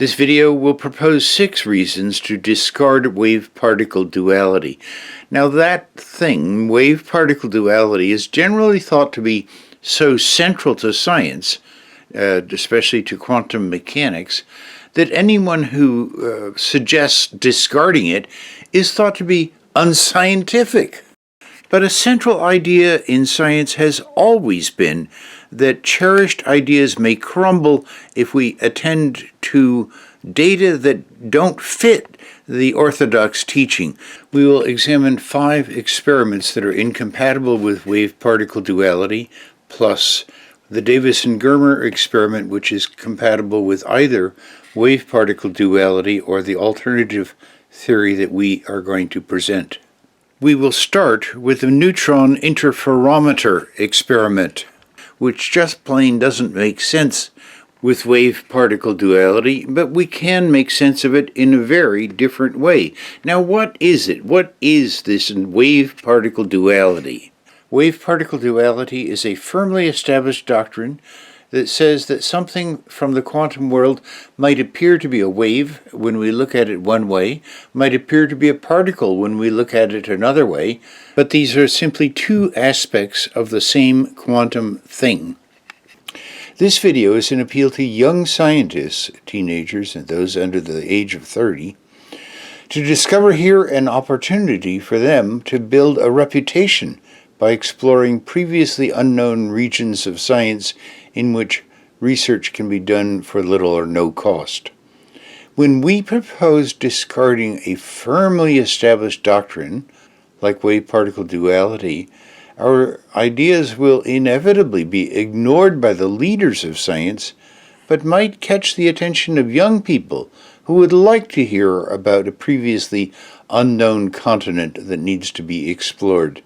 This video will propose 6 reasons to discard wave-particle duality. Now that thing, wave-particle duality, is generally thought to be so central to science, especially to quantum mechanics, that anyone who suggests discarding it is thought to be unscientific. But a central idea in science has always been that cherished ideas may crumble if we attend to data that don't fit the orthodox teaching. We will examine 5 experiments that are incompatible with wave-particle duality, plus the Davis and Germa experiment, which is compatible with either wave-particle duality or the alternative theory that we are going to present. We will start with the neutron interferometer experiment, which just plain doesn't make sense with wave-particle duality, but we can make sense of it in a very different way. Now, what is it? What is this wave-particle duality? Wave-particle duality is a firmly established doctrine that says that something from the quantum world might appear to be a wave when we look at it one way, might appear to be a particle when we look at it another way, but these are simply 2 aspects of the same quantum thing. This video is an appeal to young scientists, teenagers, and those under the age of 30, to discover here an opportunity for them to build a reputation by exploring previously unknown regions of science in which research can be done for little or no cost. When we propose discarding a firmly established doctrine, like wave-particle duality, our ideas will inevitably be ignored by the leaders of science, but might catch the attention of young people who would like to hear about a previously unknown continent that needs to be explored.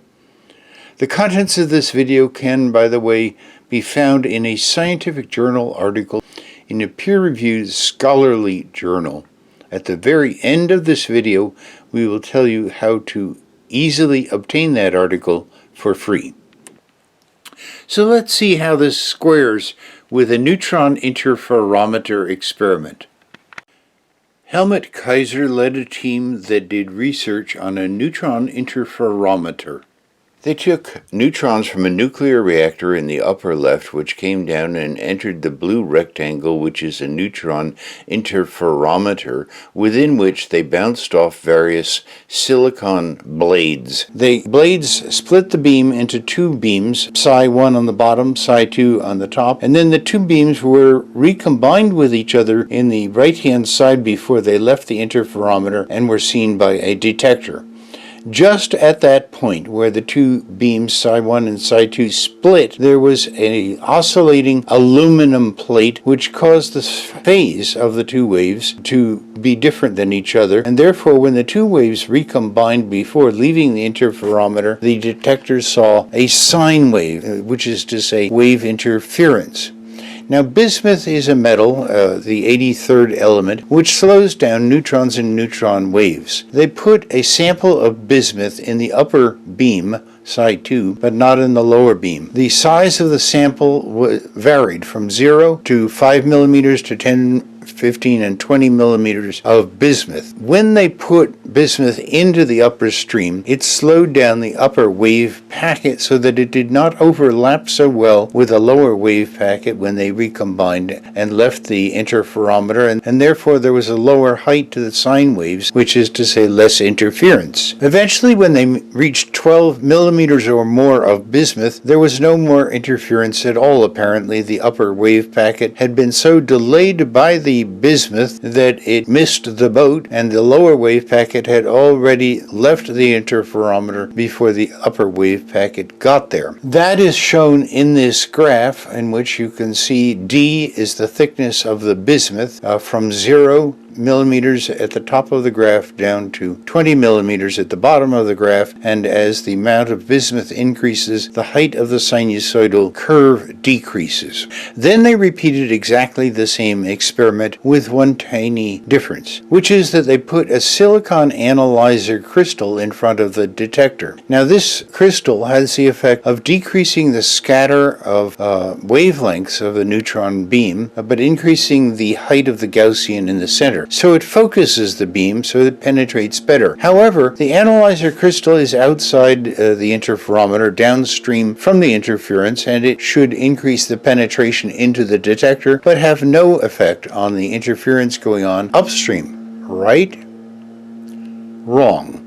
The contents of this video can, by the way, be found in a scientific journal article in a peer-reviewed scholarly journal. At the very end of this video, we will tell you how to easily obtain that article for free. So let's see how this squares with a neutron interferometer experiment. Helmut Kaiser led a team that did research on a neutron interferometer. They took neutrons from a nuclear reactor in the upper left, which came down and entered the blue rectangle, which is a neutron interferometer, within which they bounced off various silicon blades. The blades split the beam into 2 beams, psi1 on the bottom, psi2 on the top, and then the 2 beams were recombined with each other in the right-hand side before they left the interferometer and were seen by a detector. Just at that point where the 2 beams, psi1 and psi2, split, there was an oscillating aluminum plate which caused the phase of the 2 waves to be different than each other, and therefore when the 2 waves recombined before leaving the interferometer, the detector saw a sine wave, which is to say wave interference. Now, bismuth is a metal, the 83rd element, which slows down neutrons and neutron waves. They put a sample of bismuth in the upper beam, psi2, but not in the lower beam. The size of the sample varied from 0 to 5 millimeters to 10, 15, and 20 millimeters of bismuth. When they put bismuth into the upper stream, it slowed down the upper wave packet so that it did not overlap so well with the lower wave packet when they recombined and left the interferometer, and therefore there was a lower height to the sine waves, which is to say less interference. Eventually, when they reached 12 millimeters or more of bismuth, there was no more interference at all. Apparently, the upper wave packet had been so delayed by the bismuth that it missed the boat, and the lower wave packet had already left the interferometer before the upper wave packet got there. That is shown in this graph, in which you can see D is the thickness of the bismuth from 0 millimeters at the top of the graph down to 20 millimeters at the bottom of the graph, and as the amount of bismuth increases, the height of the sinusoidal curve decreases. Then they repeated exactly the same experiment with one tiny difference, which is that they put a silicon analyzer crystal in front of the detector. Now this crystal has the effect of decreasing the scatter of wavelengths of the neutron beam, but increasing the height of the Gaussian in the center. So it focuses the beam so it penetrates better. However, the analyzer crystal is outside the interferometer, downstream from the interference, and it should increase the penetration into the detector, but have no effect on the interference going on upstream. Right? Wrong.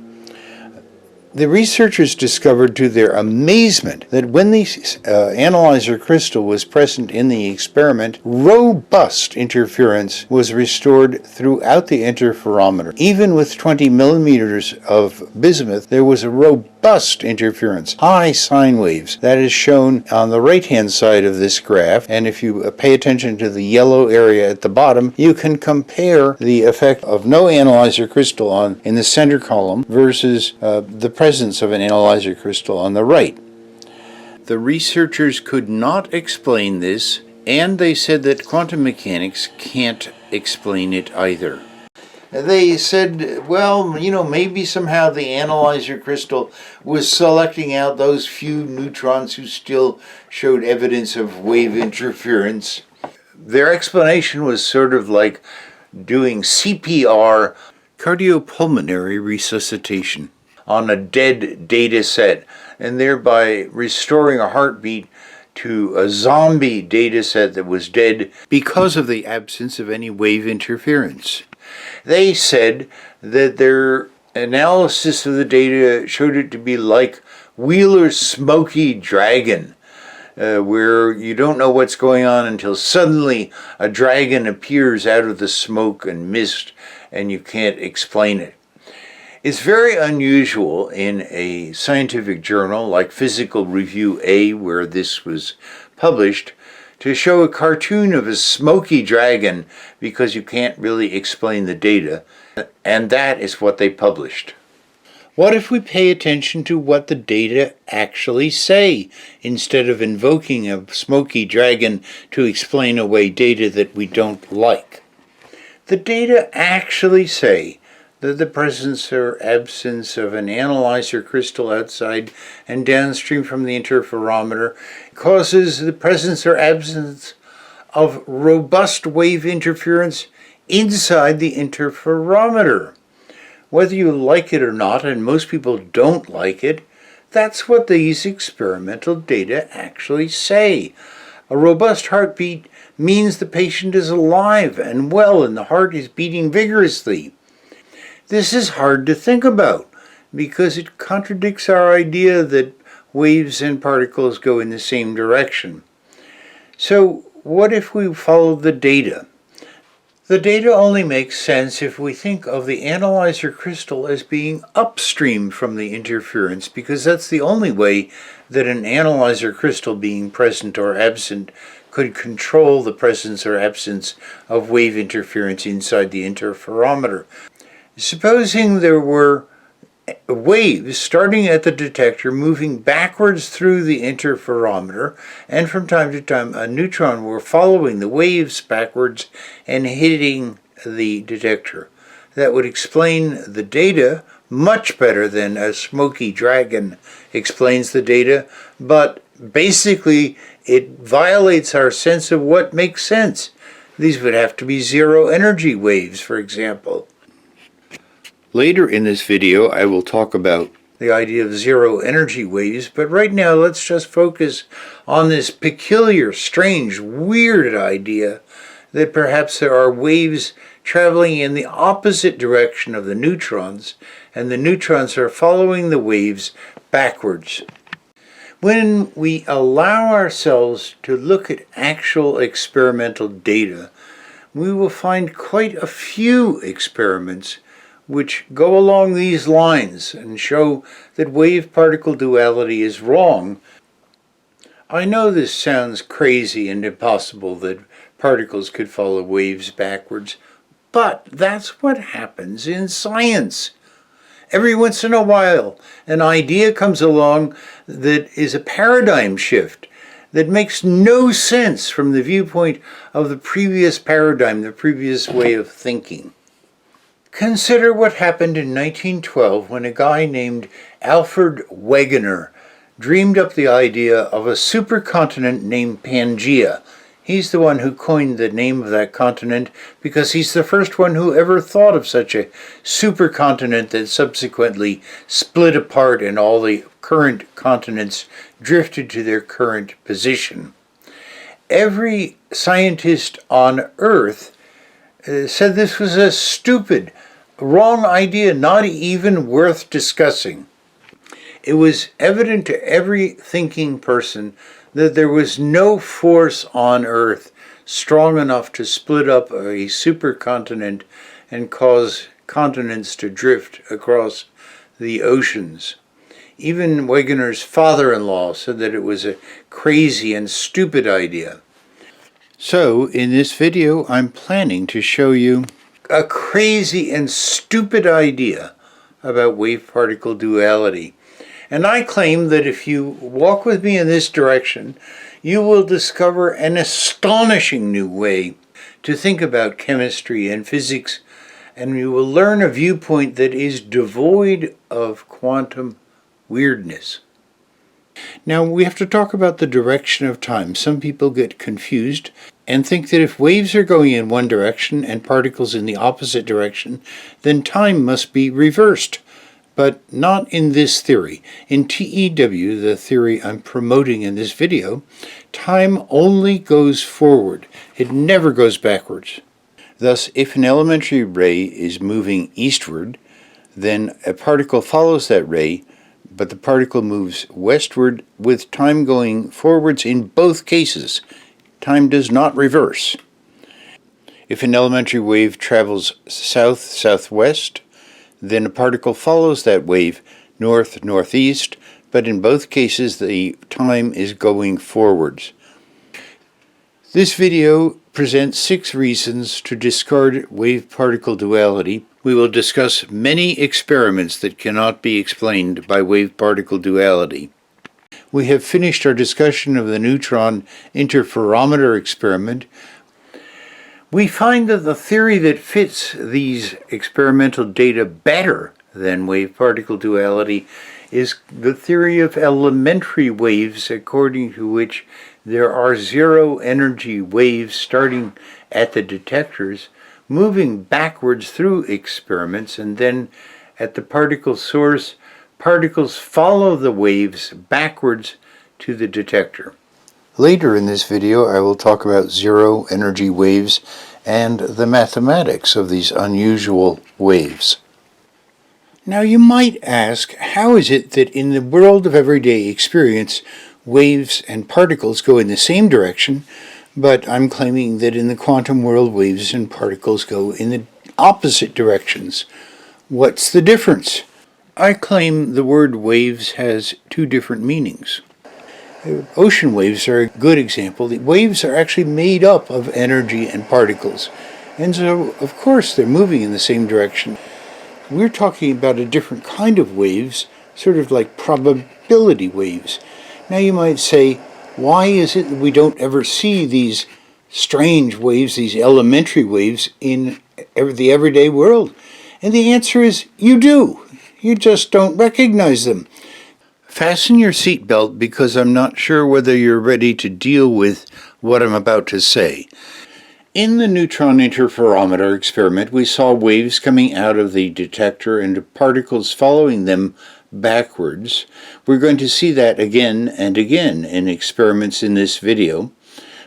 The researchers discovered to their amazement that when the analyzer crystal was present in the experiment, robust interference was restored throughout the interferometer. Even with 20 millimeters of bismuth, there was a robust interference, high sine waves. That is shown on the right-hand side of this graph, and if you pay attention to the yellow area at the bottom, you can compare the effect of no analyzer crystal in the center column versus the presence of an analyzer crystal on the right. The researchers could not explain this, and they said that quantum mechanics can't explain it either. They said, well, maybe somehow the analyzer crystal was selecting out those few neutrons who still showed evidence of wave interference. Their explanation was sort of like doing CPR, cardiopulmonary resuscitation, on a dead data set, and thereby restoring a heartbeat to a zombie data set that was dead because of the absence of any wave interference. They said that their analysis of the data showed it to be like Wheeler's Smoky Dragon, where you don't know what's going on until suddenly a dragon appears out of the smoke and mist and you can't explain it. It's very unusual in a scientific journal like Physical Review A, where this was published, to show a cartoon of a smoky dragon because you can't really explain the data, and that is what they published. What if we pay attention to what the data actually say, instead of invoking a smoky dragon to explain away data that we don't like? The data actually say that the presence or absence of an analyzer crystal outside and downstream from the interferometer causes the presence or absence of robust wave interference inside the interferometer. Whether you like it or not, and most people don't like it, that's what these experimental data actually say. A robust heartbeat means the patient is alive and well and the heart is beating vigorously. This is hard to think about because it contradicts our idea that waves and particles go in the same direction. So what if we follow the data? The data only makes sense if we think of the analyzer crystal as being upstream from the interference, because that's the only way that an analyzer crystal being present or absent could control the presence or absence of wave interference inside the interferometer. Supposing there were waves starting at the detector moving backwards through the interferometer, and from time to time a neutron were following the waves backwards and hitting the detector. That would explain the data much better than a smoky dragon explains the data, but basically it violates our sense of what makes sense. These would have to be zero energy waves, for example. Later in this video, I will talk about the idea of zero energy waves, but right now let's just focus on this peculiar, strange, weird idea that perhaps there are waves traveling in the opposite direction of the neutrons, and the neutrons are following the waves backwards. When we allow ourselves to look at actual experimental data, we will find quite a few experiments which go along these lines and show that wave-particle duality is wrong. I know this sounds crazy and impossible that particles could follow waves backwards. But that's what happens in science. Every once in a while, an idea comes along that is a paradigm shift that makes no sense from the viewpoint of the previous paradigm, the previous way of thinking. Consider what happened in 1912 when a guy named Alfred Wegener dreamed up the idea of a supercontinent named Pangaea. He's the one who coined the name of that continent because he's the first one who ever thought of such a supercontinent that subsequently split apart and all the current continents drifted to their current position. Every scientist on Earth said this was a stupid, wrong idea, not even worth discussing. It was evident to every thinking person that there was no force on Earth strong enough to split up a supercontinent and cause continents to drift across the oceans. Even Wegener's father-in-law said that it was a crazy and stupid idea. So, in this video, I'm planning to show you a crazy and stupid idea about wave-particle duality. And I claim that if you walk with me in this direction, you will discover an astonishing new way to think about chemistry and physics, and you will learn a viewpoint that is devoid of quantum weirdness. Now, we have to talk about the direction of time. Some people get confused and think that if waves are going in one direction and particles in the opposite direction, then time must be reversed. But not in this theory. In TEW, the theory I'm promoting in this video, time only goes forward. It never goes backwards. Thus, if an elementary ray is moving eastward, then a particle follows that ray, but the particle moves westward with time going forwards in both cases. Time does not reverse. If an elementary wave travels south-southwest, then a particle follows that wave north-northeast, but in both cases the time is going forwards. This video presents 6 reasons to discard wave-particle duality. We will discuss many experiments that cannot be explained by wave-particle duality. We have finished our discussion of the neutron interferometer experiment. We find that the theory that fits these experimental data better than wave-particle duality is the theory of elementary waves, according to which there are zero-energy waves starting at the detectors, moving backwards through experiments, and then at the particle source, particles follow the waves backwards to the detector. Later in this video, I will talk about zero-energy waves and the mathematics of these unusual waves. Now you might ask, how is it that in the world of everyday experience, waves and particles go in the same direction, but I'm claiming that in the quantum world, waves and particles go in the opposite directions? What's the difference? I claim the word waves has 2 different meanings. Ocean waves are a good example. The waves are actually made up of energy and particles. And so, of course, they're moving in the same direction. We're talking about a different kind of waves, sort of like probability waves. Now you might say, why is it that we don't ever see these strange waves, these elementary waves, in the everyday world? And the answer is, you do. You just don't recognize them. Fasten your seatbelt because I'm not sure whether you're ready to deal with what I'm about to say. In the neutron interferometer experiment, we saw waves coming out of the detector and particles following them backwards. We're going to see that again and again in experiments in this video.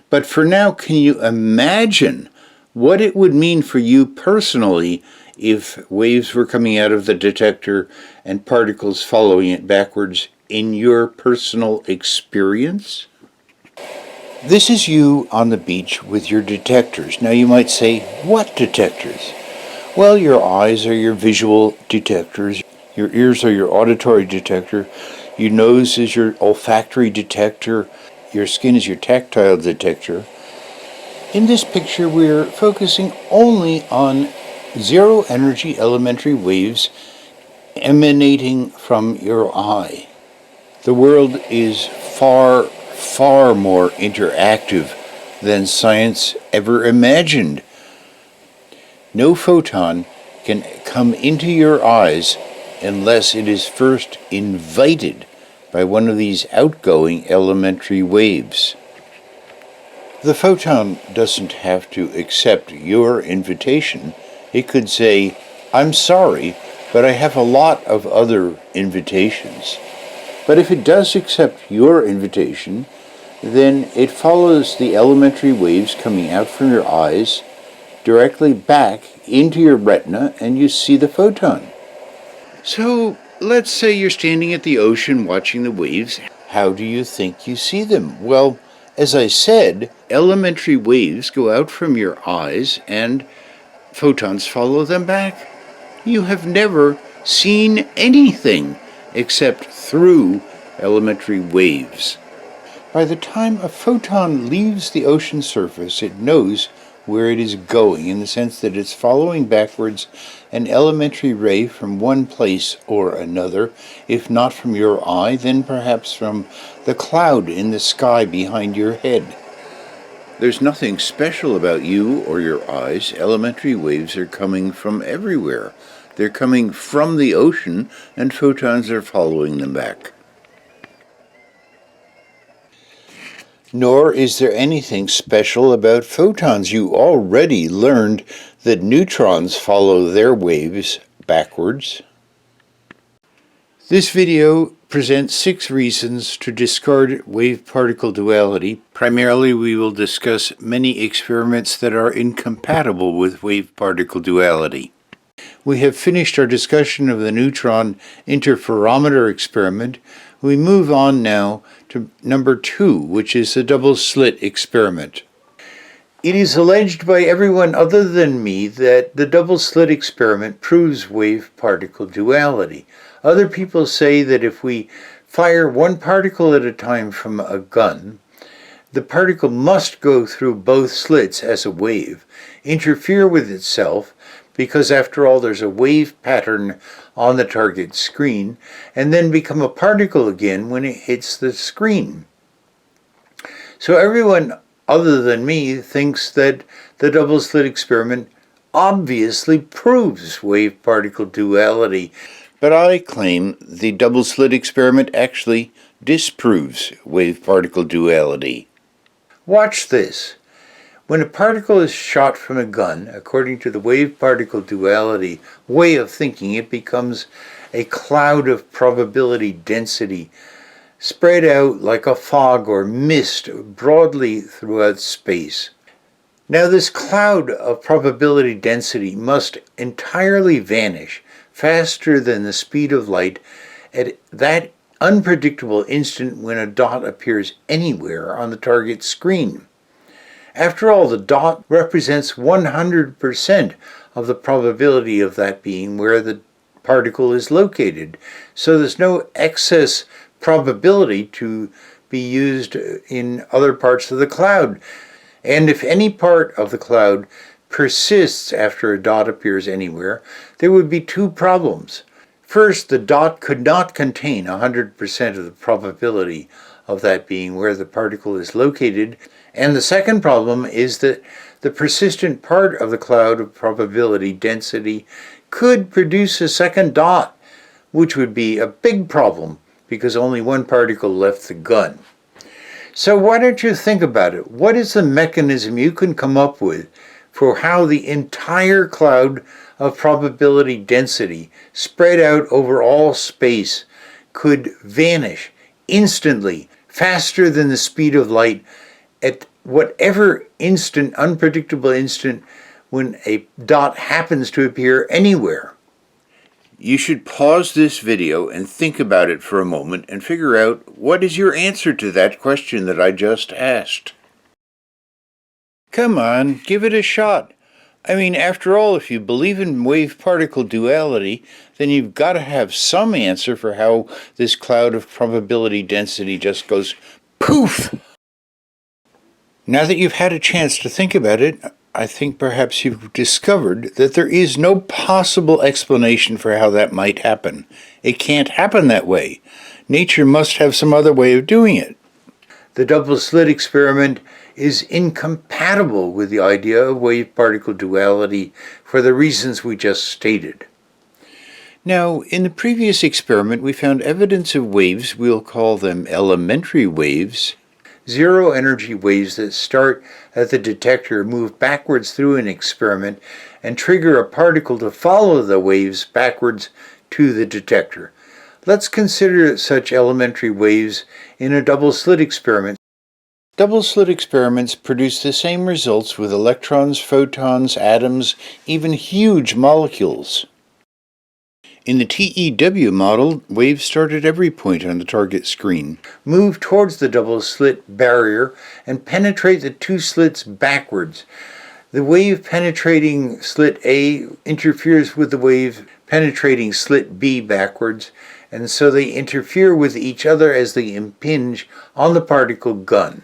But for now, can you imagine what it would mean for you personally if waves were coming out of the detector and particles following it backwards in your personal experience? This is you on the beach with your detectors. Now you might say, what detectors? Well, your eyes are your visual detectors, your ears are your auditory detector, your nose is your olfactory detector, your skin is your tactile detector. In this picture, we're focusing only on zero energy elementary waves emanating from your eye. The world is far, far more interactive than science ever imagined. No photon can come into your eyes unless it is first invited by one of these outgoing elementary waves. The photon doesn't have to accept your invitation. It could say, "I'm sorry, but I have a lot of other invitations." But if it does accept your invitation, then it follows the elementary waves coming out from your eyes directly back into your retina, and you see the photon. So let's say you're standing at the ocean watching the waves. How do you think you see them? Well, as I said, elementary waves go out from your eyes and photons follow them back. You have never seen anything except through elementary waves. By the time a photon leaves the ocean surface, it knows where it is going, in the sense that it's following backwards an elementary ray from one place or another, if not from your eye, then perhaps from the cloud in the sky behind your head. There's nothing special about you or your eyes. Elementary waves are coming from everywhere. They're coming from the ocean, and photons are following them back. Nor is there anything special about photons. You already learned that neutrons follow their waves backwards. This video presents 6 reasons to discard wave-particle duality. Primarily, we will discuss many experiments that are incompatible with wave-particle duality. We have finished our discussion of the neutron interferometer experiment. We move on now to number 2, which is the double slit experiment. It is alleged by everyone other than me that the double slit experiment proves wave-particle duality. Other people say that if we fire one particle at a time from a gun, the particle must go through both slits as a wave, interfere with itself, because after all there's a wave pattern on the target screen, and then become a particle again when it hits the screen. So everyone other than me thinks that the double slit experiment obviously proves wave-particle duality, but I claim the double slit experiment actually disproves wave-particle duality. Watch this. When a particle is shot from a gun, according to the wave-particle duality way of thinking, it becomes a cloud of probability density spread out like a fog or mist broadly throughout space. Now this cloud of probability density must entirely vanish faster than the speed of light at that unpredictable instant when a dot appears anywhere on the target screen. After all, the dot represents 100% of the probability of that being where the particle is located, so there's no excess probability to be used in other parts of the cloud. And if any part of the cloud persists after a dot appears anywhere, there would be 2 problems. First, the dot could not contain 100% of the probability of that being where the particle is located, and the second problem is that the persistent part of the cloud of probability density could produce a second dot, which would be a big problem because only one particle left the gun. So why don't you think about it? What is the mechanism you can come up with for how the entire cloud of probability density spread out over all space could vanish instantly, faster than the speed of light, at whatever instant, unpredictable instant, when a dot happens to appear anywhere? You should pause this video and think about it for a moment and figure out what is your answer to that question that I just asked. Come on, give it a shot. I mean, after all, if you believe in wave-particle duality, then you've got to have some answer for how this cloud of probability density just goes poof. Now that you've had a chance to think about it, I think perhaps you've discovered that there is no possible explanation for how that might happen. It can't happen that way. Nature must have some other way of doing it. The double slit experiment is incompatible with the idea of wave-particle duality for the reasons we just stated. Now, in the previous experiment, we found evidence of waves, we'll call them elementary waves, zero-energy waves that start at the detector, move backwards through an experiment, and trigger a particle to follow the waves backwards to the detector. Let's consider such elementary waves in a double-slit experiment. Double-slit experiments produce the same results with electrons, photons, atoms, even huge molecules. In the TEW model, waves start at every point on the target screen, move towards the double-slit barrier, and penetrate the two slits backwards. The wave penetrating slit A interferes with the wave penetrating slit B backwards, and so they interfere with each other as they impinge on the particle gun.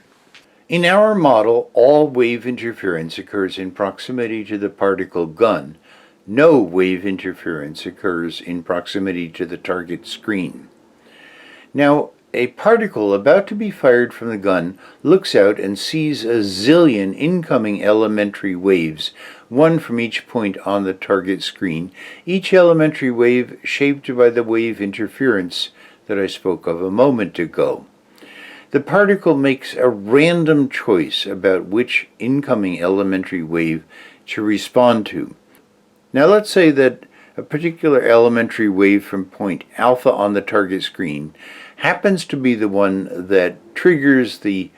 In our model, all wave interference occurs in proximity to the particle gun. No wave interference occurs in proximity to the target screen. Now, a particle about to be fired from the gun looks out and sees a zillion incoming elementary waves, one from each point on the target screen, each elementary wave shaped by the wave interference that I spoke of a moment ago. The particle makes a random choice about which incoming elementary wave to respond to. Now let's say that a particular elementary wave from point alpha on the target screen happens to be the one that triggers the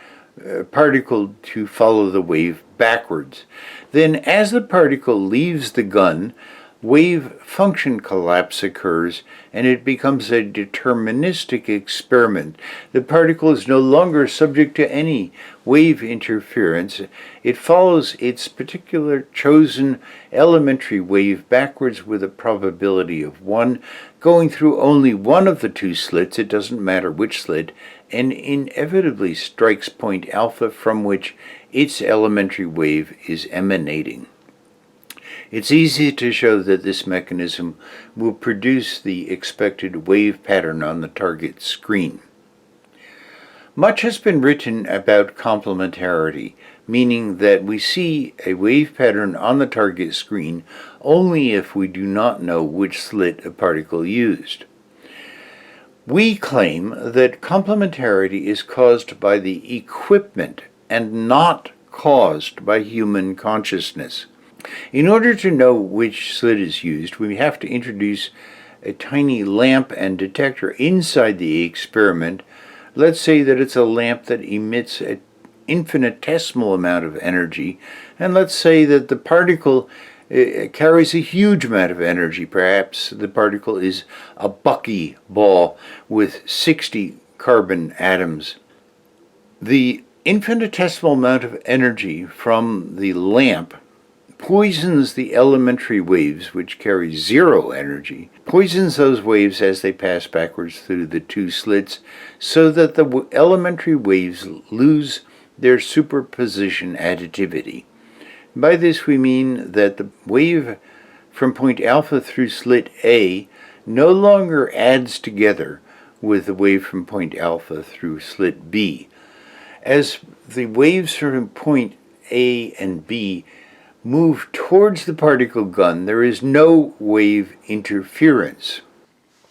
particle to follow the wave backwards. Then as the particle leaves the gun, wave function collapse occurs and it becomes a deterministic experiment. The particle is no longer subject to any wave interference. It follows its particular chosen elementary wave backwards with a probability of 1, going through only one of the two slits, it doesn't matter which slit, and inevitably strikes point alpha from which its elementary wave is emanating. It's easy to show that this mechanism will produce the expected wave pattern on the target screen. Much has been written about complementarity, meaning that we see a wave pattern on the target screen only if we do not know which slit a particle used. We claim that complementarity is caused by the equipment and not caused by human consciousness. In order to know which slit is used, we have to introduce a tiny lamp and detector inside the experiment. Let's say that it's a lamp that emits an infinitesimal amount of energy, and let's say that the particle carries a huge amount of energy. Perhaps the particle is a buckyball with 60 carbon atoms. The infinitesimal amount of energy from the lamp poisons the elementary waves, which carry zero energy, poisons those waves as they pass backwards through the two slits, so that the elementary waves lose their superposition additivity. By this we mean that the wave from point alpha through slit A no longer adds together with the wave from point alpha through slit B. As the waves from point A and B move towards the particle gun, there is no wave interference.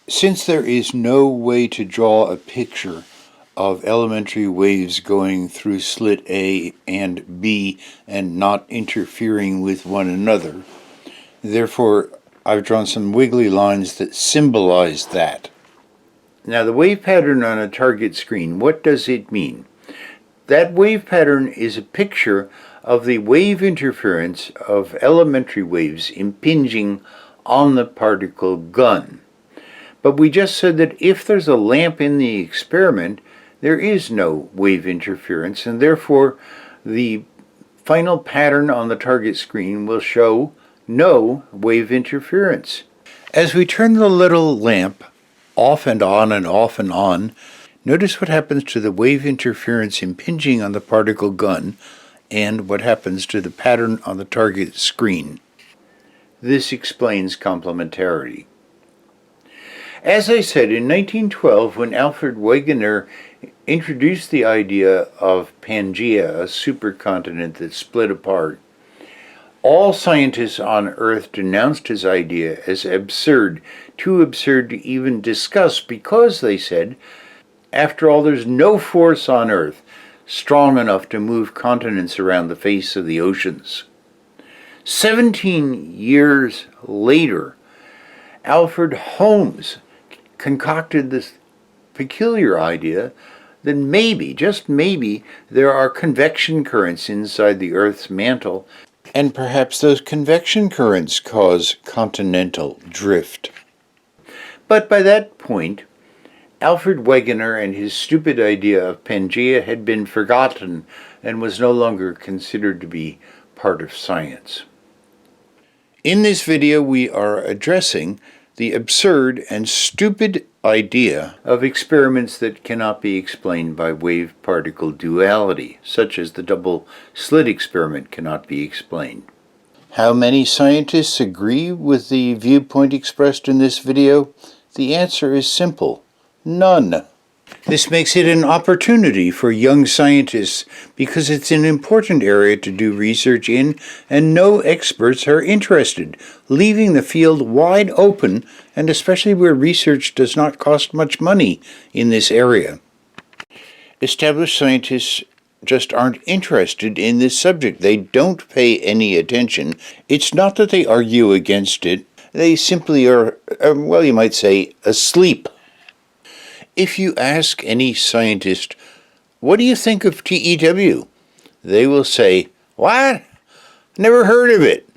Since there is no way to draw a picture of elementary waves going through slit A and B and not interfering with one another, therefore I've drawn some wiggly lines that symbolize that. Now the wave pattern on a target screen, what does it mean? That wave pattern is a picture of the wave interference of elementary waves impinging on the particle gun. But we just said that if there's a lamp in the experiment, there is no wave interference, and therefore the final pattern on the target screen will show no wave interference. As we turn the little lamp off and on and off and on, notice what happens to the wave interference impinging on the particle gun and what happens to the pattern on the target screen. This explains complementarity. As I said, in 1912, when Alfred Wegener introduced the idea of Pangaea, a supercontinent that split apart, all scientists on Earth denounced his idea as absurd, too absurd to even discuss because, they said, after all, there's no force on Earth strong enough to move continents around the face of the oceans. 17 years later, Alfred Holmes concocted this peculiar idea that maybe, just maybe, there are convection currents inside the Earth's mantle, and perhaps those convection currents cause continental drift. But by that point, Alfred Wegener and his stupid idea of Pangaea had been forgotten and was no longer considered to be part of science. In this video, we are addressing the absurd and stupid idea of experiments that cannot be explained by wave-particle duality, such as the double slit experiment cannot be explained. How many scientists agree with the viewpoint expressed in this video? The answer is simple: none. This makes it an opportunity for young scientists because it's an important area to do research in, and no experts are interested, leaving the field wide open, and especially where research does not cost much money in this area. Established scientists just aren't interested in this subject. They don't pay any attention. It's not that they argue against it. They simply are, well, you might say, asleep. If you ask any scientist, what do you think of TEW? They will say, what? Never heard of it.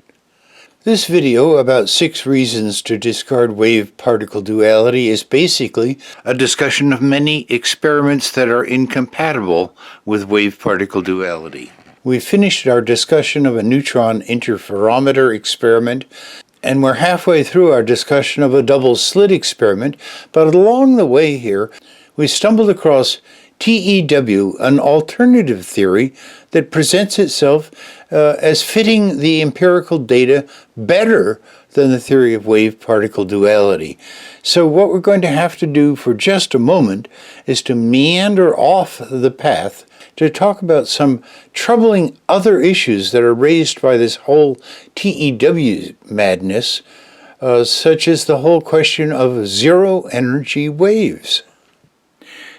This video about 6 reasons to discard wave-particle duality is basically a discussion of many experiments that are incompatible with wave-particle duality. We finished our discussion of a neutron interferometer experiment, and we're halfway through our discussion of a double slit experiment, but along the way here, we stumbled across TEW, an alternative theory that presents itself as fitting the empirical data better than the theory of wave-particle duality. So what we're going to have to do for just a moment is to meander off the path to talk about some troubling other issues that are raised by this whole TEW madness, such as the whole question of zero-energy waves.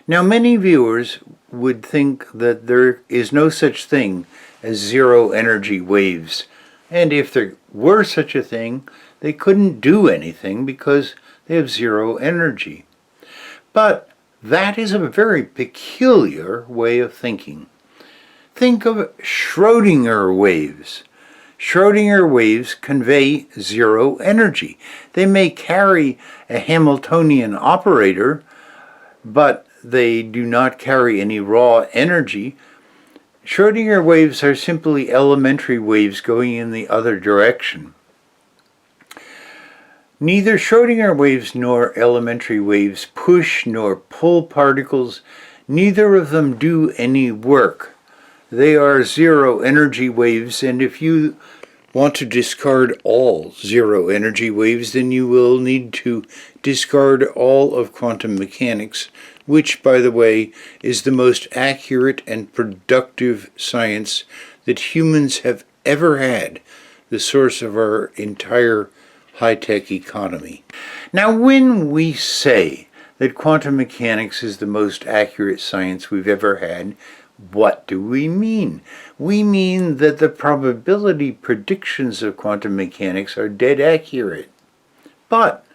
Now, many viewers would think that there is no such thing as zero-energy waves, and if there were such a thing, they couldn't do anything because they have zero energy. But that is a very peculiar way of thinking. Think of Schrödinger waves. Schrödinger waves convey zero energy. They may carry a Hamiltonian operator, but they do not carry any raw energy. Schrödinger waves are simply elementary waves going in the other direction. Neither Schrödinger waves nor elementary waves push nor pull particles. Neither of them do any work. They are zero-energy waves, and if you want to discard all zero-energy waves, then you will need to discard all of quantum mechanics, which, by the way, is the most accurate and productive science that humans have ever had, the source of our entire high-tech economy. Now, when we say that quantum mechanics is the most accurate science we've ever had, what do we mean? We mean that the probability predictions of quantum mechanics are dead accurate. But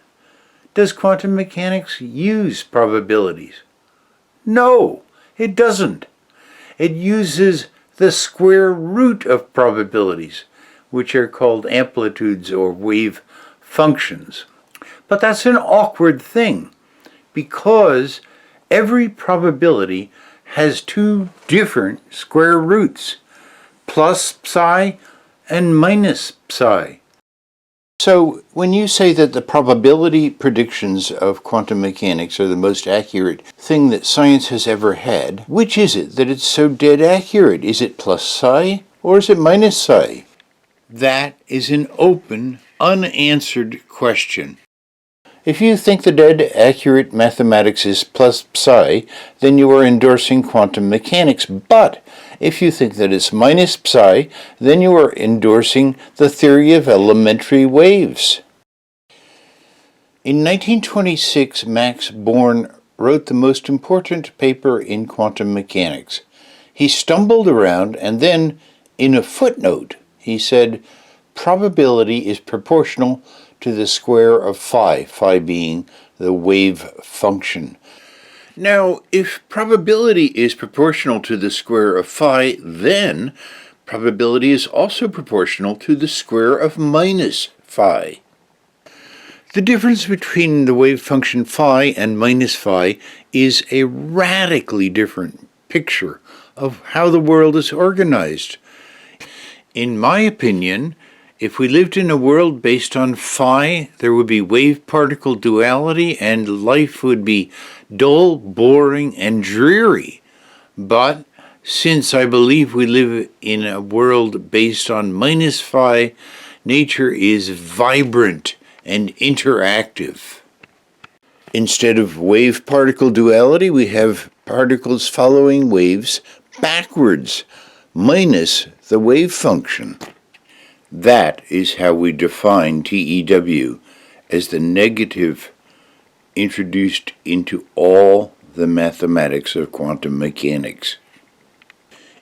does quantum mechanics use probabilities? No, it doesn't. It uses the square root of probabilities, which are called amplitudes or wave functions. But that's an awkward thing, because every probability has 2 different square roots, plus psi and minus psi. So when you say that the probability predictions of quantum mechanics are the most accurate thing that science has ever had, which is it that it's so dead accurate? Is it plus psi or is it minus psi? That is an open, unanswered question. If you think the dead accurate mathematics is plus psi, then you are endorsing quantum mechanics. But if you think that it's minus psi, then you are endorsing the theory of elementary waves. In 1926, Max Born wrote the most important paper in quantum mechanics. He stumbled around and then, in a footnote, he said, probability is proportional to the square of phi, phi being the wave function. Now, if probability is proportional to the square of phi, then probability is also proportional to the square of minus phi. The difference between the wave function phi and minus phi is a radically different picture of how the world is organized. In my opinion, if we lived in a world based on phi, there would be wave-particle duality and life would be dull, boring, and dreary. But since I believe we live in a world based on minus phi, nature is vibrant and interactive. Instead of wave-particle duality, we have particles following waves backwards, minus the wave function. That is how we define TeW as the negative introduced into all the mathematics of quantum mechanics.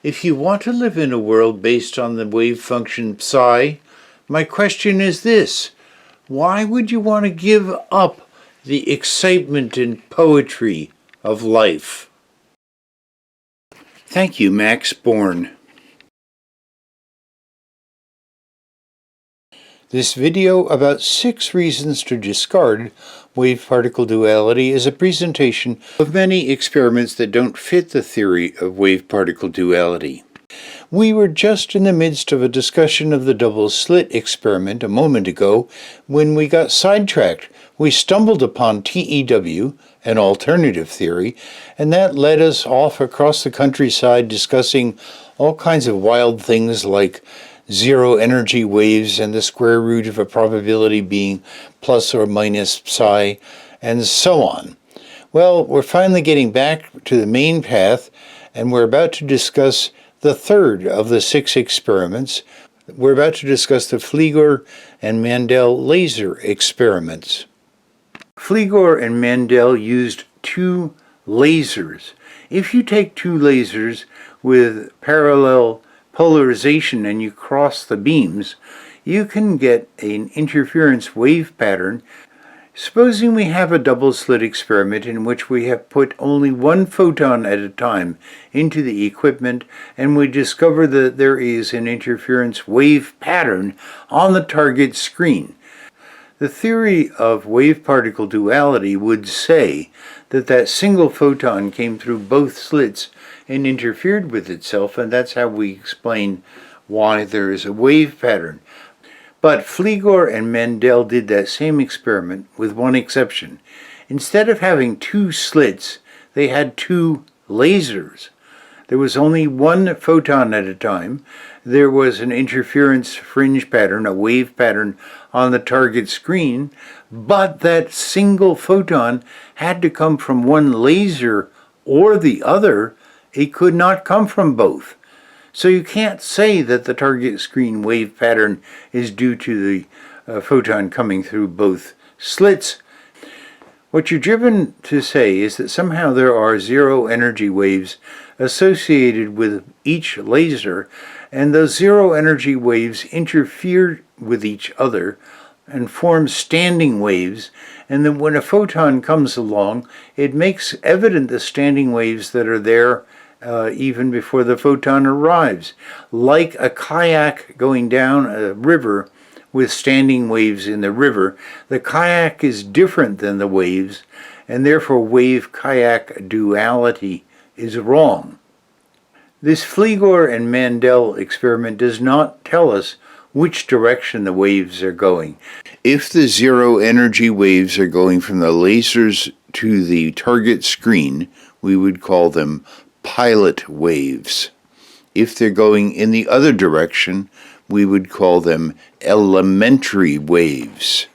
If you want to live in a world based on the wave function psi, my question is this: why would you want to give up the excitement and poetry of life? Thank you, Max Born. This video about 6 reasons to discard wave-particle duality is a presentation of many experiments that don't fit the theory of wave-particle duality. We were just in the midst of a discussion of the double slit experiment a moment ago when we got sidetracked. We stumbled upon TeW, an alternative theory, and that led us off across the countryside discussing all kinds of wild things like zero energy waves and the square root of a probability being plus or minus psi, and so on. Well, we're finally getting back to the main path, and we're about to discuss the third of the 6 experiments. We're about to discuss the Fligor and Mandel laser experiments. Fligor and Mandel used 2 lasers. If you take 2 lasers with parallel polarization and you cross the beams, you can get an interference wave pattern. Supposing we have a double slit experiment in which we have put only 1 photon at a time into the equipment and we discover that there is an interference wave pattern on the target screen. The theory of wave-particle duality would say that that single photon came through both slits and interfered with itself, and that's how we explain why there is a wave pattern. But Fligor and Mandel did that same experiment with one exception. Instead of having 2 slits, they had 2 lasers. There was only 1 photon at a time. There was an interference fringe pattern, a wave pattern on the target screen, but that single photon had to come from 1 laser or the other. It could not come from both. So you can't say that the target screen wave pattern is due to the photon coming through both slits. What you're driven to say is that somehow there are zero energy waves associated with each laser, and those zero energy waves interfere with each other and form standing waves, and then when a photon comes along, it makes evident the standing waves that are there even before the photon arrives. Like a kayak going down a river with standing waves in the river, the kayak is different than the waves, and therefore wave-kayak duality is wrong. This Fligor and Mandel experiment does not tell us which direction the waves are going. If the zero energy waves are going from the lasers to the target screen, we would call them pilot waves. If they're going in the other direction, we would call them elementary waves.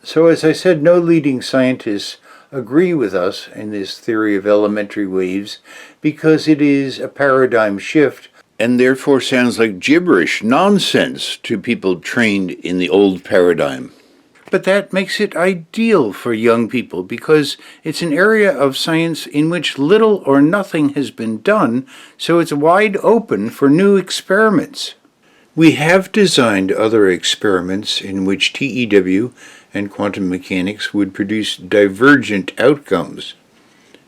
So as I said, no leading scientists agree with us in this theory of elementary waves because it is a paradigm shift and therefore sounds like gibberish, nonsense to people trained in the old paradigm. But that makes it ideal for young people because it's an area of science in which little or nothing has been done, so it's wide open for new experiments. We have designed other experiments in which TEW and quantum mechanics would produce divergent outcomes.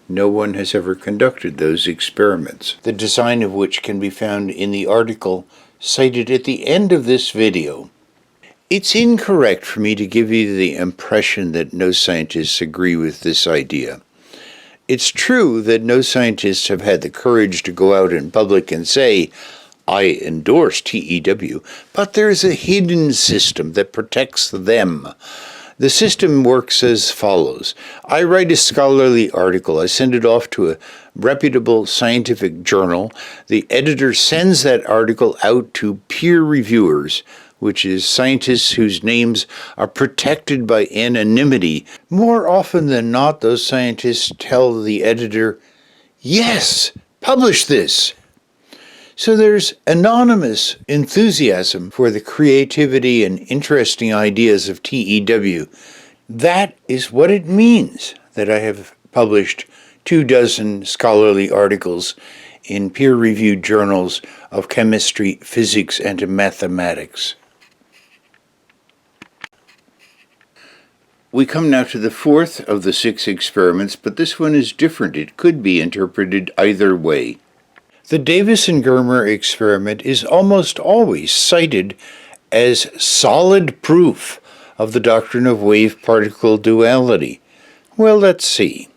No one has ever conducted those experiments, the design of which can be found in the article cited at the end of this video. It's incorrect for me to give you the impression that no scientists agree with this idea. It's true that no scientists have had the courage to go out in public and say, I endorse TEW, but there's a hidden system that protects them. The system works as follows. I write a scholarly article. I send it off to a reputable scientific journal. The editor sends that article out to peer reviewers, which is scientists whose names are protected by anonymity. More often than not, those scientists tell the editor, yes, publish this. So there's anonymous enthusiasm for the creativity and interesting ideas of TEW. That is what it means that I have published 24 scholarly articles in peer-reviewed journals of chemistry, physics, and mathematics. We come now to the fourth of the 6 experiments, but this one is different. It could be interpreted either way. The Davis and Germa experiment is almost always cited as solid proof of the doctrine of wave-particle duality. Well, let's see.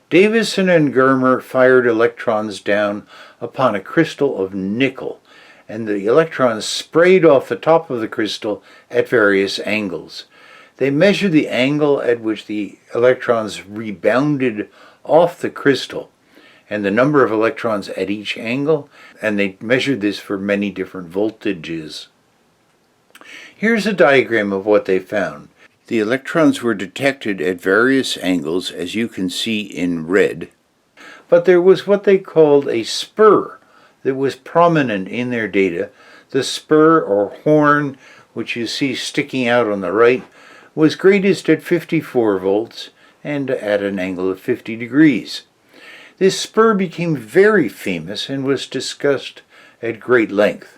Davison and Germa fired electrons down upon a crystal of nickel, and the electrons sprayed off the top of the crystal at various angles. They measured the angle at which the electrons rebounded off the crystal and the number of electrons at each angle, and they measured this for many different voltages. Here's a diagram of what they found. The electrons were detected at various angles, as you can see in red, but there was what they called a spur that was prominent in their data. The spur or horn, which you see sticking out on the right, was greatest at 54 volts and at an angle of 50 degrees. This spur became very famous and was discussed at great length.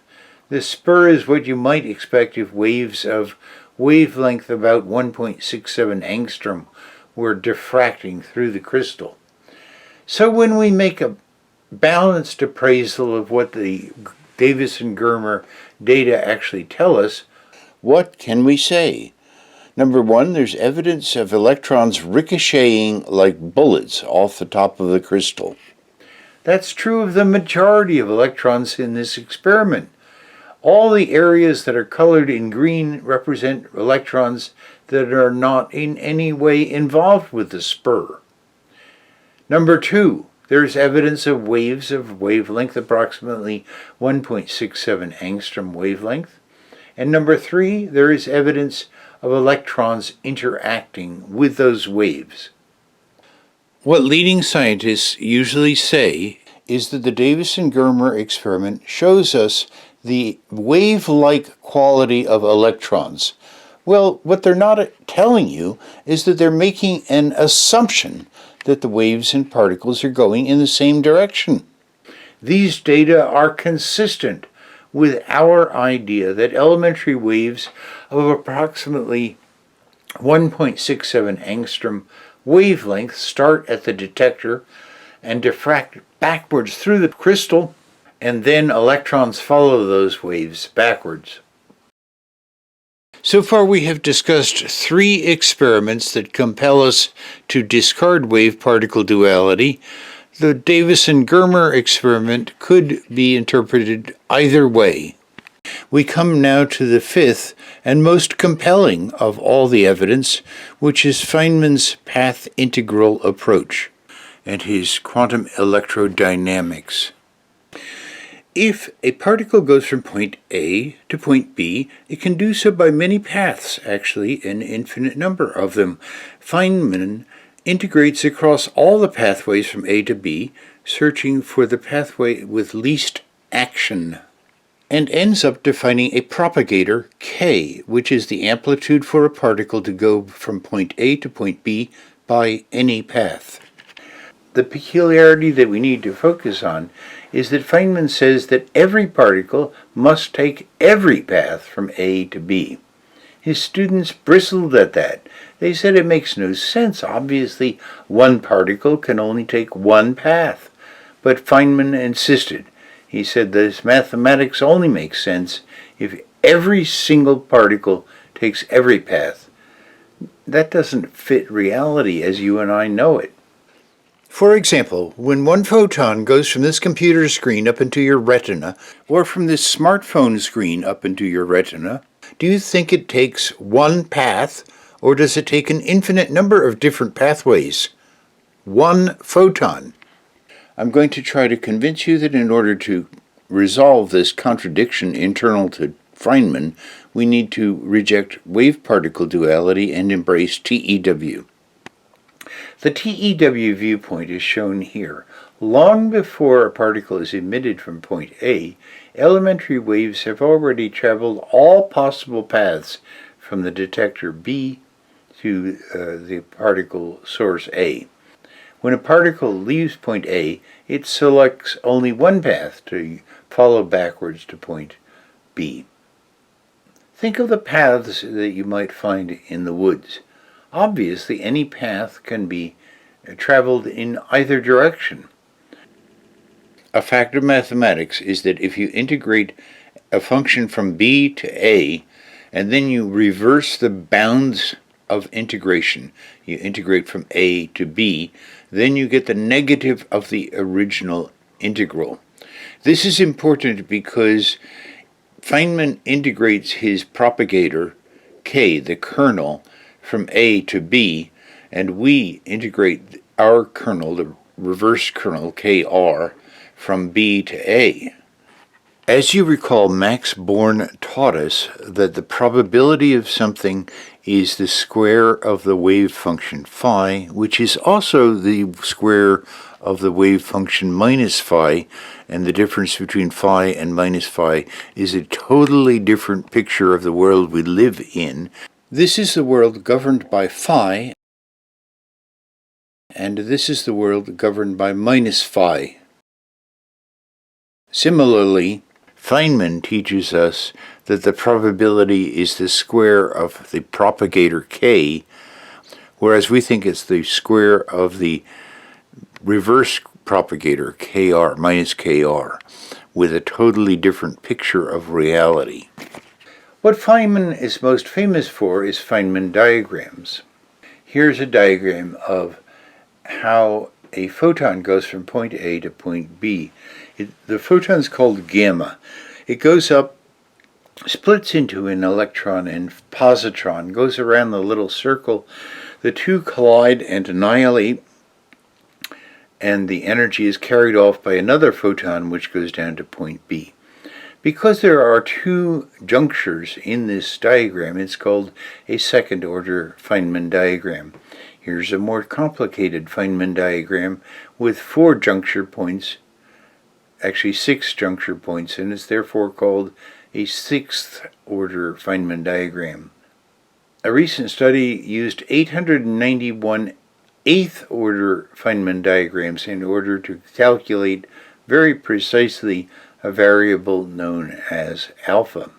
This spur is what you might expect if waves of wavelength about 1.67 angstrom were diffracting through the crystal. So when we make a balanced appraisal of what the Davis and Germa data actually tell us, what can we say? Number one, there's evidence of electrons ricocheting like bullets off the top of the crystal. That's true of the majority of electrons in this experiment. All the areas that are colored in green represent electrons that are not in any way involved with the spur. Number two, there's evidence of waves of wavelength approximately 1.67 angstrom wavelength. And number three, there is evidence of electrons interacting with those waves. What leading scientists usually say is that the Davis and Germa experiment shows us the wave-like quality of electrons. Well, what they're not telling you is that they're making an assumption that the waves and particles are going in the same direction. These data are consistent with our idea that elementary waves of approximately 1.67 angstrom wavelength start at the detector and diffract backwards through the crystal, and then electrons follow those waves backwards. So far we have discussed 3 experiments that compel us to discard wave-particle duality. The Davis and Germa experiment could be interpreted either way. We come now to the 5th and most compelling of all the evidence, which is Feynman's path integral approach and his quantum electrodynamics. If a particle goes from point A to point B, it can do so by many paths, actually an infinite number of them. Feynman integrates across all the pathways from A to B, searching for the pathway with least action, and ends up defining a propagator, k, which is the amplitude for a particle to go from point A to point B by any path. The peculiarity that we need to focus on is that Feynman says that every particle must take every path from A to B. His students bristled at that. They said it makes no sense. Obviously, one particle can only take one path. But Feynman insisted. He said this mathematics only makes sense if every single particle takes every path. That doesn't fit reality as you and I know it. For example, when one photon goes from this computer screen up into your retina, or from this smartphone screen up into your retina, do you think it takes one path, or does it take an infinite number of different pathways? One photon. I'm going to try to convince you that in order to resolve this contradiction internal to Feynman, we need to reject wave-particle duality and embrace TEW. The TEW viewpoint is shown here. Long before a particle is emitted from point A, elementary waves have already traveled all possible paths from the detector B to the particle source A. When a particle leaves point A, it selects only one path to follow backwards to point B. Think of the paths that you might find in the woods. Obviously, any path can be traveled in either direction. A fact of mathematics is that if you integrate a function from B to A, and then you reverse the bounds of integration, you integrate from A to B, then you get the negative of the original integral. This is important because Feynman integrates his propagator, k, the kernel, from A to B, and we integrate our kernel, the reverse kernel, kr, from B to A. As you recall, Max Born taught us that the probability of something is the square of the wave function phi, which is also the square of the wave function minus phi, and the difference between phi and minus phi is a totally different picture of the world we live in. This is the world governed by phi, and this is the world governed by minus phi. Similarly, Feynman teaches us that the probability is the square of the propagator k, whereas we think it's the square of the reverse propagator kr, minus kr, with a totally different picture of reality. What Feynman is most famous for is Feynman diagrams. Here's a diagram of how a photon goes from point A to point B. The photon is called Germa. It goes up, splits into an electron and positron, goes around the little circle. The two collide and annihilate, and the energy is carried off by another photon which goes down to point B. Because there are two junctures in this diagram, it's called a second-order Feynman diagram. Here's a more complicated Feynman diagram with 4 juncture points, actually 6 juncture points, and it's therefore called a sixth-order Feynman diagram. A recent study used 891 eighth-order Feynman diagrams in order to calculate very precisely a variable known as alpha.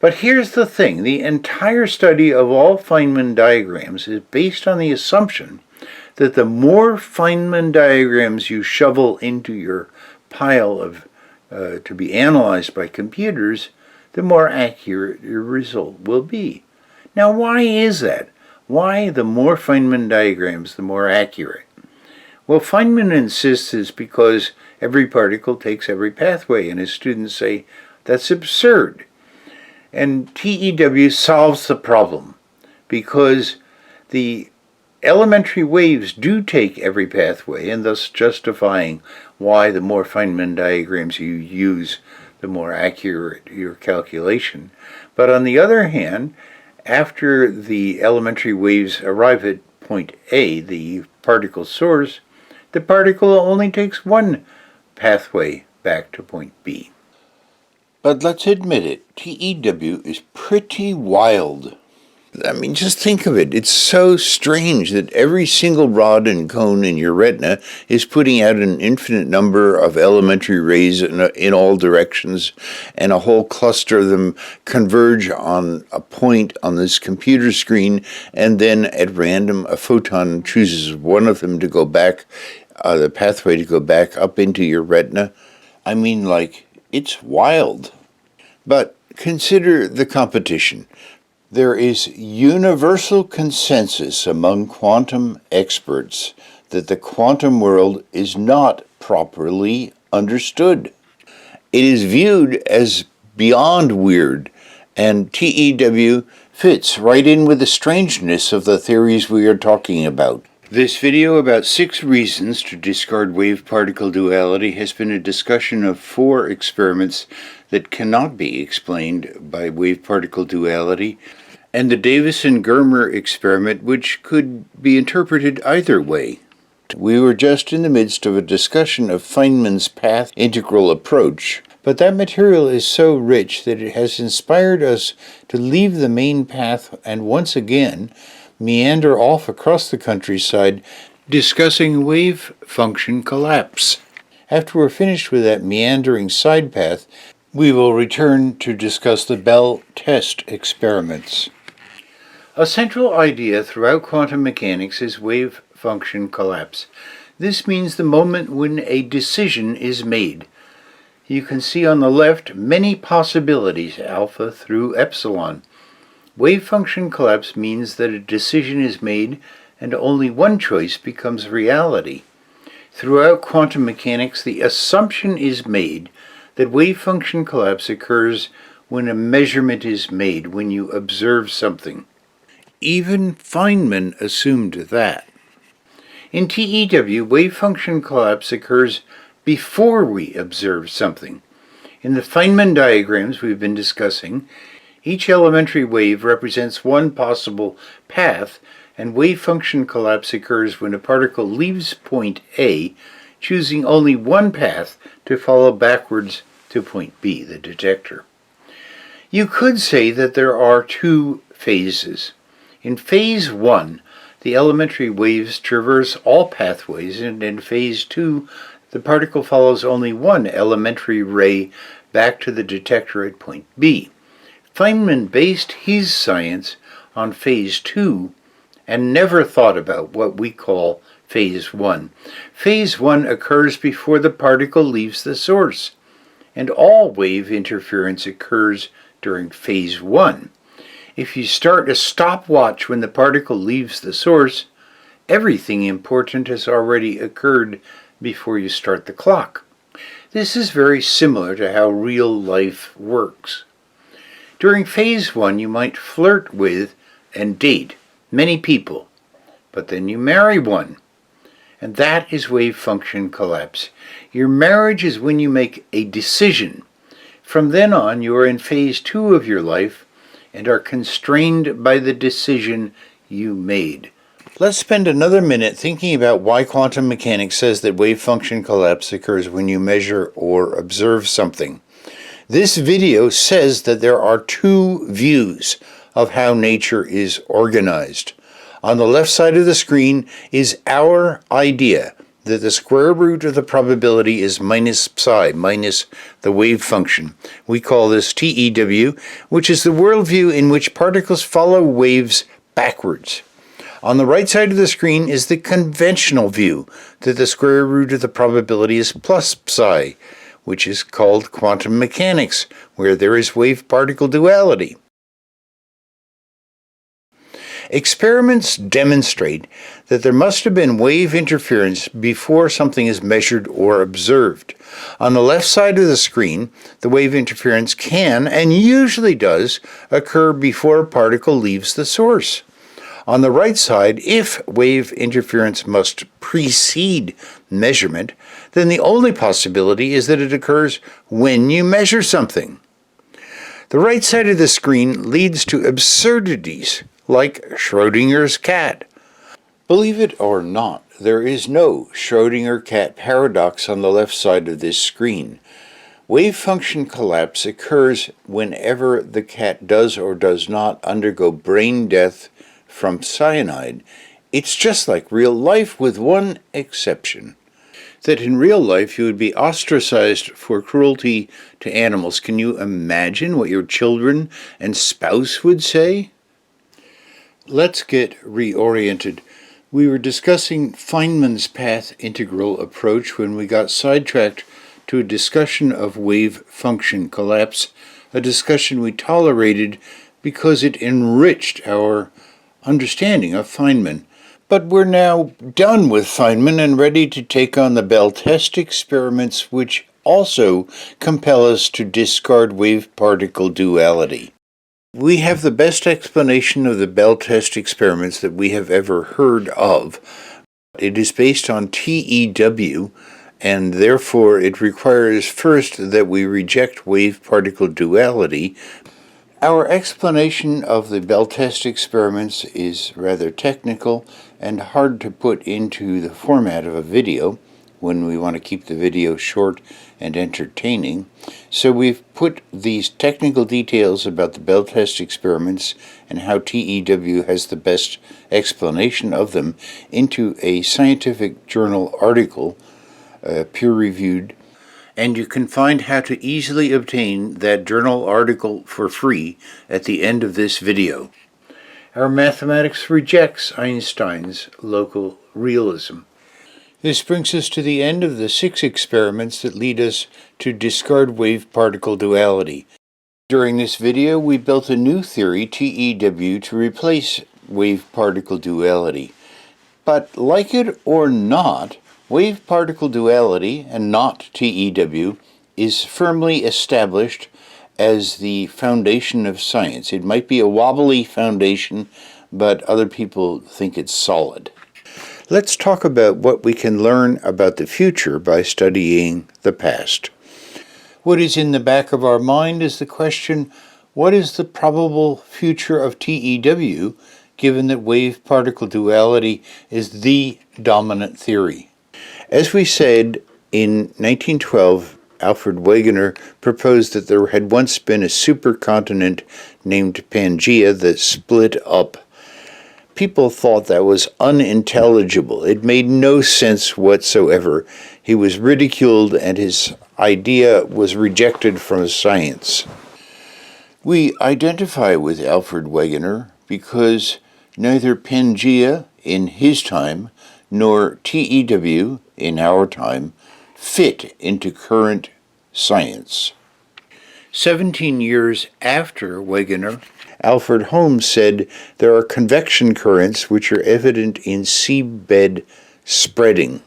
But here's the thing, the entire study of all Feynman diagrams is based on the assumption that the more Feynman diagrams you shovel into your pile of to be analyzed by computers, the more accurate your result will be. Now, why is that? Why the more Feynman diagrams, the more accurate? Well, Feynman insists it's because every particle takes every pathway, and his students say, that's absurd. And TEW solves the problem, because the elementary waves do take every pathway, and thus justifying why the more Feynman diagrams you use, the more accurate your calculation. But on the other hand, after the elementary waves arrive at point A, the particle source, the particle only takes one pathway back to point B. But let's admit it, TEW is pretty wild. I mean, just think of it. It's so strange that every single rod and cone in your retina is putting out an infinite number of elementary rays in all directions, and a whole cluster of them converge on a point on this computer screen, and then at random a photon chooses one of them to go back, the pathway to go back up into your retina. I mean, like, it's wild. But consider the competition. There is universal consensus among quantum experts that the quantum world is not properly understood. It is viewed as beyond weird, and TEW fits right in with the strangeness of the theories we are talking about. This video about 6 reasons to discard wave-particle duality has been a discussion of 4 experiments that cannot be explained by wave-particle duality, and the Davis and Germa experiment, which could be interpreted either way. We were just in the midst of a discussion of Feynman's path integral approach, but that material is so rich that it has inspired us to leave the main path and once again meander off across the countryside discussing wave function collapse. After we're finished with that meandering side path, we will return to discuss the Bell test experiments. A central idea throughout quantum mechanics is wave function collapse. This means the moment when a decision is made. You can see on the left many possibilities, alpha through epsilon. Wave function collapse means that a decision is made and only one choice becomes reality. Throughout quantum mechanics, the assumption is made that wave function collapse occurs when a measurement is made, when you observe something. Even Feynman assumed that. In TEW, wave function collapse occurs before we observe something. In the Feynman diagrams we've been discussing, each elementary wave represents one possible path, and wave function collapse occurs when a particle leaves point A, choosing only one path to follow backwards to point B, the detector. You could say that there are 2 phases. In phase 1, the elementary waves traverse all pathways, and in phase 2, the particle follows only one elementary ray back to the detector at point B. Feynman based his science on phase 2 and never thought about what we call phase 1. Phase 1 occurs before the particle leaves the source, and all wave interference occurs during phase 1. If you start a stopwatch when the particle leaves the source, everything important has already occurred before you start the clock. This is very similar to how real life works. During phase 1, you might flirt with and date many people, but then you marry one. And that is wave function collapse. Your marriage is when you make a decision. From then on, you are in phase 2 of your life and are constrained by the decision you made. Let's spend another minute thinking about why quantum mechanics says that wave function collapse occurs when you measure or observe something. This video says that there are 2 views of how nature is organized. On the left side of the screen is our idea that the square root of the probability is minus psi, minus the wave function. We call this TEW, which is the worldview in which particles follow waves backwards. On the right side of the screen is the conventional view that the square root of the probability is plus psi, which is called quantum mechanics, where there is wave-particle duality. Experiments demonstrate that there must have been wave interference before something is measured or observed. On the left side of the screen, the wave interference can, and usually does, occur before a particle leaves the source. On the right side, if wave interference must precede measurement, then the only possibility is that it occurs when you measure something. The right side of the screen leads to absurdities, like Schrödinger's cat. Believe it or not, there is no Schrödinger cat paradox on the left side of this screen. Wave function collapse occurs whenever the cat does or does not undergo brain death from cyanide. It's just like real life with one exception. That in real life you would be ostracized for cruelty to animals. Can you imagine what your children and spouse would say? Let's get reoriented. We were discussing Feynman's path integral approach when we got sidetracked to a discussion of wave function collapse, a discussion we tolerated because it enriched our understanding of Feynman. But we're now done with Feynman and ready to take on the Bell test experiments, which also compel us to discard wave-particle duality. We have the best explanation of the Bell test experiments that we have ever heard of. It is based on TEW, and therefore it requires first that we reject wave-particle duality. Our explanation of the Bell test experiments is rather technical and hard to put into the format of a video when we want to keep the video short and entertaining. So we've put these technical details about the Bell test experiments and how TEW has the best explanation of them into a scientific journal article, peer-reviewed, and you can find how to easily obtain that journal article for free at the end of this video. Our mathematics rejects Einstein's local realism. This brings us to the end of the 6 experiments that lead us to discard wave-particle duality. During this video, we built a new theory, TEW, to replace wave-particle duality. But like it or not, wave-particle duality, and not TEW, is firmly established as the foundation of science. It might be a wobbly foundation, but other people think it's solid. Let's talk about what we can learn about the future by studying the past. What is in the back of our mind is the question, what is the probable future of TEW, given that wave-particle duality is the dominant theory? As we said, in 1912, Alfred Wegener proposed that there had once been a supercontinent named Pangaea that split up. People thought that was unintelligible. It made no sense whatsoever. He was ridiculed and his idea was rejected from science. We identify with Alfred Wegener because neither Pangaea in his time nor TEW in our time fit into current science. 17 years after Wegener, Alfred Holmes said there are convection currents which are evident in seabed spreading.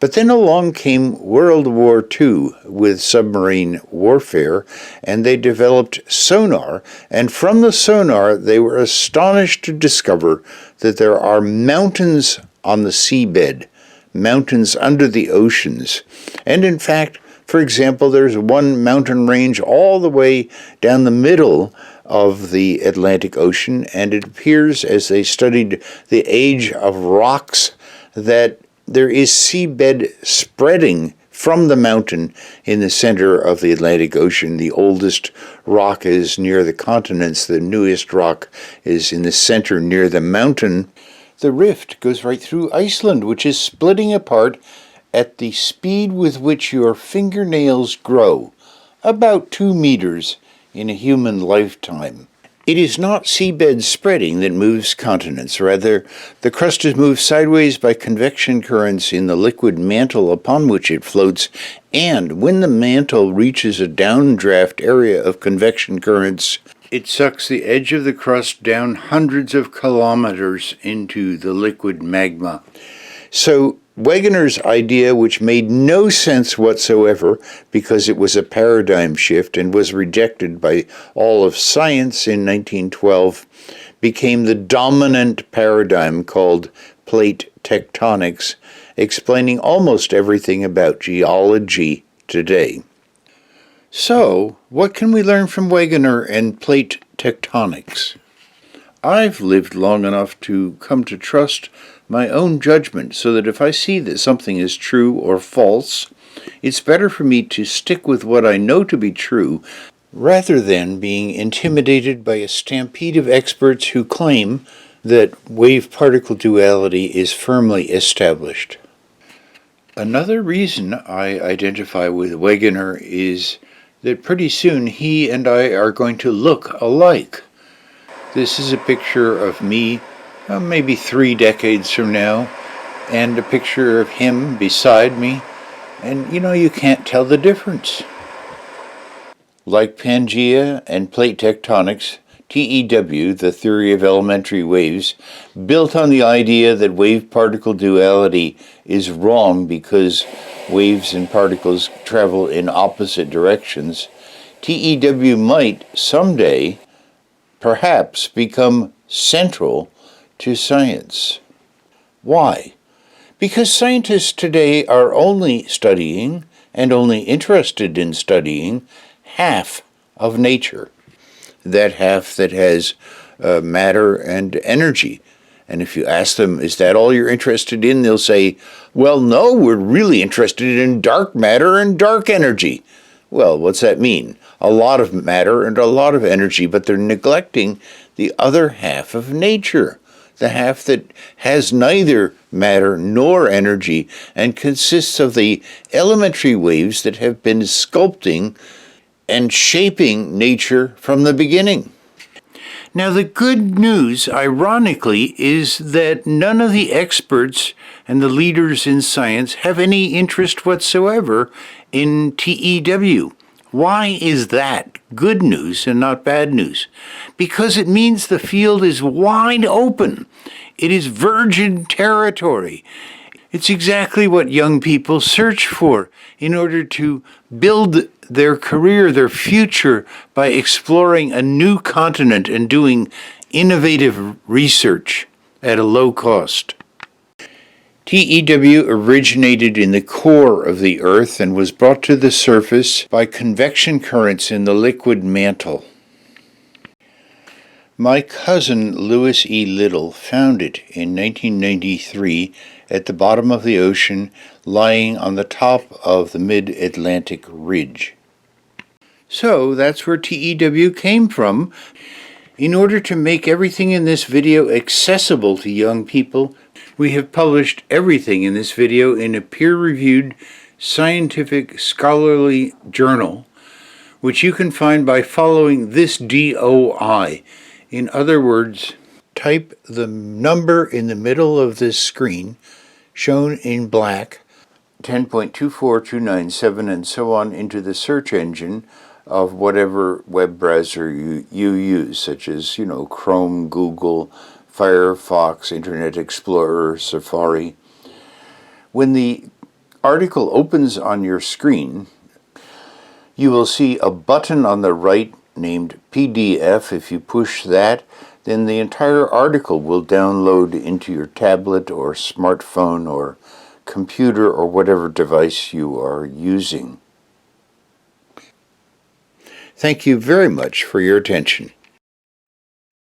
But then along came World War II with submarine warfare, and they developed sonar, and from the sonar they were astonished to discover that there are mountains on the seabed, mountains under the oceans. And in fact, for example, there's one mountain range all the way down the middle of the Atlantic Ocean, and it appears, as they studied the age of rocks, that there is seabed spreading from the mountain in the center of the Atlantic Ocean. The oldest rock is near the continents. The newest rock is in the center near the mountain. The rift goes right through Iceland, which is splitting apart at the speed with which your fingernails grow, about 2 meters in a human lifetime. It is not seabed spreading that moves continents. Rather, the crust is moved sideways by convection currents in the liquid mantle upon which it floats, and when the mantle reaches a downdraft area of convection currents, it sucks the edge of the crust down hundreds of kilometers into the liquid magma. So Wegener's idea, which made no sense whatsoever because it was a paradigm shift and was rejected by all of science in 1912, became the dominant paradigm called plate tectonics, explaining almost everything about geology today. So, what can we learn from Wegener and plate tectonics? I've lived long enough to come to trust my own judgment, so that if I see that something is true or false, it's better for me to stick with what I know to be true rather than being intimidated by a stampede of experts who claim that wave-particle duality is firmly established. Another reason I identify with Wegener is that pretty soon he and I are going to look alike. This is a picture of me, maybe 3 decades from now, and a picture of him beside me, and you can't tell the difference. Like Pangea and plate tectonics, TEW, the theory of elementary waves, built on the idea that wave-particle duality is wrong because waves and particles travel in opposite directions, TEW might someday perhaps become central to science. Why? Because scientists today are only studying, and only interested in studying, half of nature. That half that has matter and energy. And if you ask them, is that all you're interested in? They'll say, well, no, we're really interested in dark matter and dark energy. Well, what's that mean? A lot of matter and a lot of energy, but they're neglecting the other half of nature, the half that has neither matter nor energy and consists of the elementary waves that have been sculpting and shaping nature from the beginning. Now, the good news, ironically, is that none of the experts and the leaders in science have any interest whatsoever in TEW. Why is that good news and not bad news? Because it means the field is wide open. It is virgin territory. It's exactly what young people search for in order to build their career, their future, by exploring a new continent and doing innovative research at a low cost. TEW originated in the core of the Earth and was brought to the surface by convection currents in the liquid mantle. My cousin Louis E. Little found it in 1993 at the bottom of the ocean, lying on the top of the mid-Atlantic ridge. So that's where TEW came from. In order to make everything in this video accessible to young people, we have published everything in this video in a peer-reviewed scientific scholarly journal, which you can find by following this DOI. In other words, type the number in the middle of this screen, shown in black, 10.24297 and so on, into the search engine of whatever web browser you use, such as, Chrome, Google, Firefox, Internet Explorer, Safari. When the article opens on your screen, you will see a button on the right named PDF. If you push that, then the entire article will download into your tablet or smartphone or computer or whatever device you are using. Thank you very much for your attention.